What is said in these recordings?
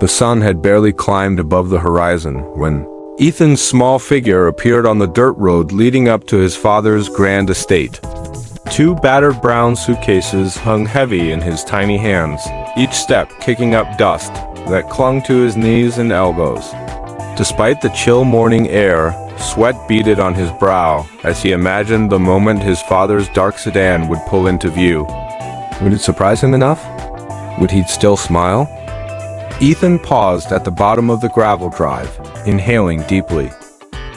The sun had barely climbed above the horizon when Ethan's small figure appeared on the dirt road leading up to his father's grand estate. Two battered brown suitcases hung heavy in his tiny hands, each step kicking up dust that clung to his knees and elbows. Despite the chill morning air, sweat beaded on his brow as he imagined the moment his father's dark sedan would pull into view. Would it surprise him enough? Would he still smile? Ethan paused at the bottom of the gravel drive, inhaling deeply.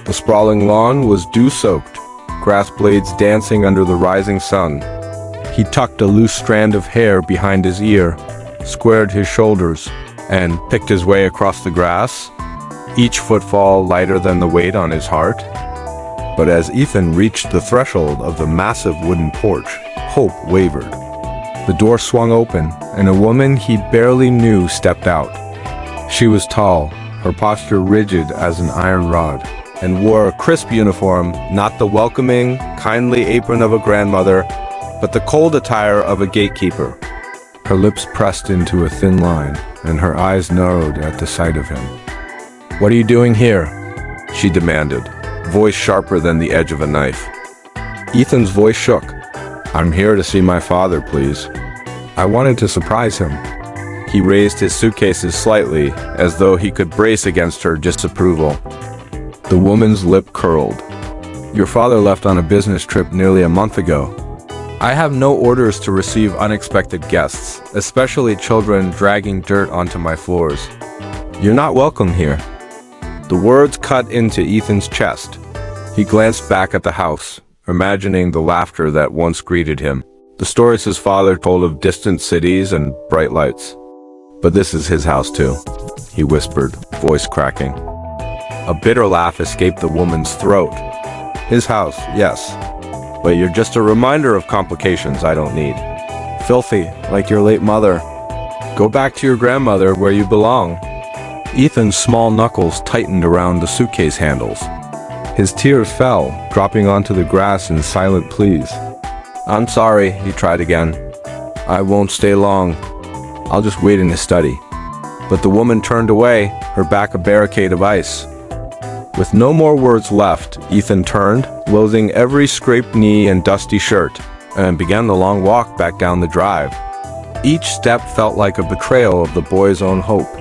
The sprawling lawn was dew-soaked, grass blades dancing under the rising sun. He tucked a loose strand of hair behind his ear, squared his shoulders, and picked his way across the grass, each footfall lighter than the weight on his heart. But as Ethan reached the threshold of the massive wooden porch, hope wavered. The door swung open, and a woman he barely knew stepped out. She was tall, her posture rigid as an iron rod, and wore a crisp uniform, not the welcoming, kindly apron of a grandmother, but the cold attire of a gatekeeper. Her lips pressed into a thin line, and her eyes narrowed at the sight of him. "What are you doing here?" she demanded, voice sharper than the edge of a knife. Ethan's voice shook. "I'm here to see my father, please." I wanted to surprise him. He raised his suitcases slightly, as though he could brace against her disapproval. The woman's lip curled. "Your father left on a business trip nearly a month ago. I have no orders to receive unexpected guests, especially children dragging dirt onto my floors. You're not welcome here." The words cut into Ethan's chest. He glanced back at the house, imagining the laughter that once greeted him, the stories his father told of distant cities and bright lights. "But this is his house too," he whispered, voice cracking. A bitter laugh escaped the woman's throat. "His house, yes. But you're just a reminder of complications I don't need. Filthy, like your late mother. Go back to your grandmother where you belong." Ethan's small knuckles tightened around the suitcase handles. His tears fell, dropping onto the grass in silent pleas. "I'm sorry," he tried again. "I won't stay long. I'll just wait in his study." But the woman turned away, her back a barricade of ice. With no more words left, Ethan turned, loathing every scraped knee and dusty shirt, and began the long walk back down the drive. Each step felt like a betrayal of the boy's own hope.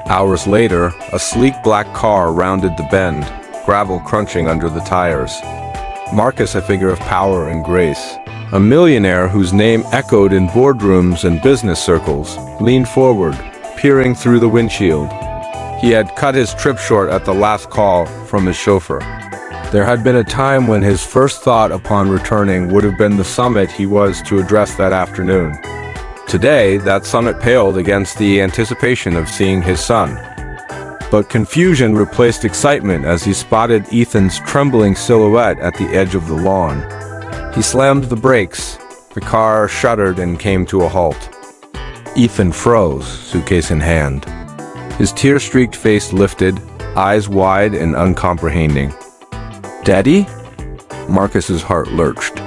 Hours later, a sleek black car rounded the bend, gravel crunching under the tires. Marcus, a figure of power and grace, a millionaire whose name echoed in boardrooms and business circles, leaned forward, peering through the windshield. He had cut his trip short at the last call from his chauffeur. There had been a time when his first thought upon returning would have been the summit he was to address that afternoon. Today, that summit paled against the anticipation of seeing his son. But confusion replaced excitement as he spotted Ethan's trembling silhouette at the edge of the lawn. He slammed the brakes. The car shuddered and came to a halt. Ethan froze, suitcase in hand. His tear-streaked face lifted, eyes wide and uncomprehending. "Daddy?" Marcus's heart lurched.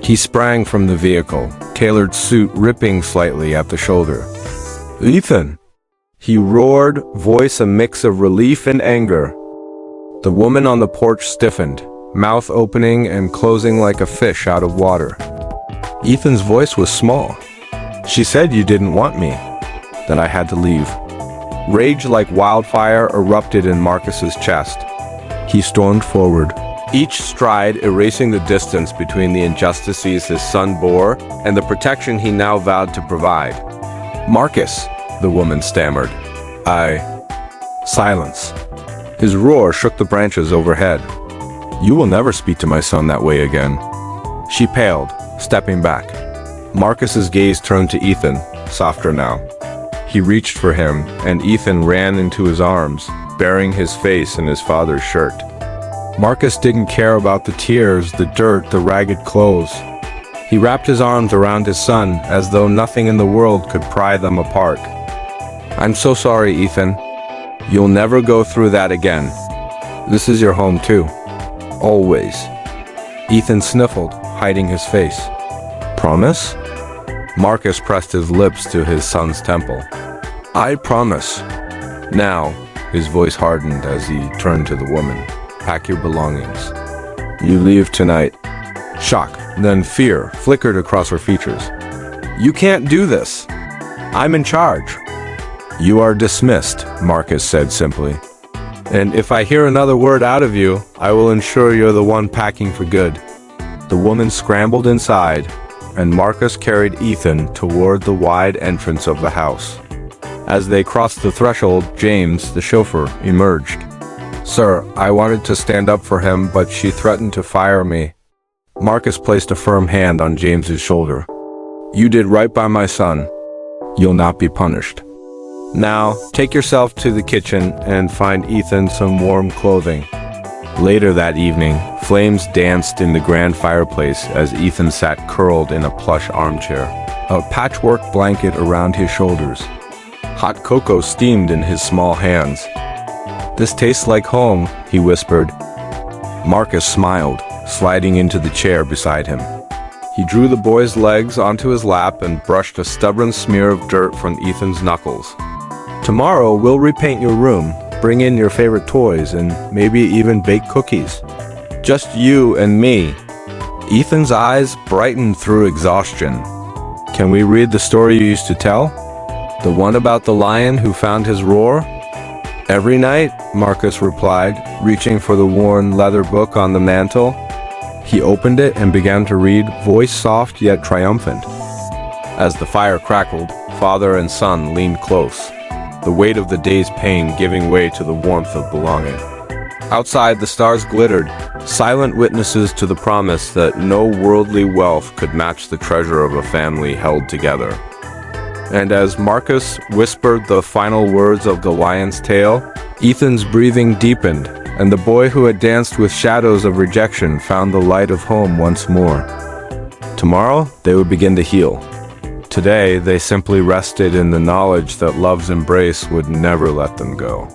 He sprang from the vehicle, tailored suit ripping slightly at the shoulder. "Ethan!" He roared, voice a mix of relief and anger. The woman on the porch stiffened, mouth opening and closing like a fish out of water. Ethan's voice was small. "She said you didn't want me, that I had to leave." Rage like wildfire erupted in Marcus's chest. He stormed forward, each stride erasing the distance between the injustices his son bore and the protection he now vowed to provide. "Marcus," the woman stammered. Silence. His roar shook the branches overhead. "You will never speak to my son that way again." She paled, stepping back. Marcus's gaze turned to Ethan, softer now. He reached for him, and Ethan ran into his arms, burying his face in his father's shirt. Marcus didn't care about the tears, the dirt, the ragged clothes. He wrapped his arms around his son as though nothing in the world could pry them apart. "I'm so sorry, Ethan. You'll never go through that again. This is your home too. Always." Ethan sniffled, hiding his face. "Promise?" Marcus pressed his lips to his son's temple. "I promise." Now, his voice hardened as he turned to the woman. Pack your belongings. You leave tonight. Shock, then fear, flickered across her features. You can't do this. I'm in charge. You are dismissed, Marcus said simply. And if I hear another word out of you, I will ensure you're the one packing for good. The woman scrambled inside, and Marcus carried Ethan toward the wide entrance of the house. As they crossed the threshold, James, the chauffeur, emerged. Sir, I wanted to stand up for him, but she threatened to fire me. Marcus placed a firm hand on James's shoulder. You did right by my son. You'll not be punished. Now, take yourself to the kitchen and find Ethan some warm clothing. Later that evening, flames danced in the grand fireplace as Ethan sat curled in a plush armchair, a patchwork blanket around his shoulders. Hot cocoa steamed in his small hands. This tastes like home, he whispered. Marcus smiled, sliding into the chair beside him. He drew the boy's legs onto his lap and brushed a stubborn smear of dirt from Ethan's knuckles. Tomorrow we'll repaint your room, bring in your favorite toys, and maybe even bake cookies. Just you and me. Ethan's eyes brightened through exhaustion. Can we read the story you used to tell? The one about the lion who found his roar? Every night, Marcus replied, reaching for the worn leather book on the mantel. He opened it and began to read, voice soft yet triumphant. As the fire crackled, father and son leaned close, the weight of the day's pain giving way to the warmth of belonging. Outside, the stars glittered, silent witnesses to the promise that no worldly wealth could match the treasure of a family held together. And as Marcus whispered the final words of the lion's tale, Ethan's breathing deepened, and the boy who had danced with shadows of rejection found the light of home once more. Tomorrow, they would begin to heal. Today, they simply rested in the knowledge that love's embrace would never let them go.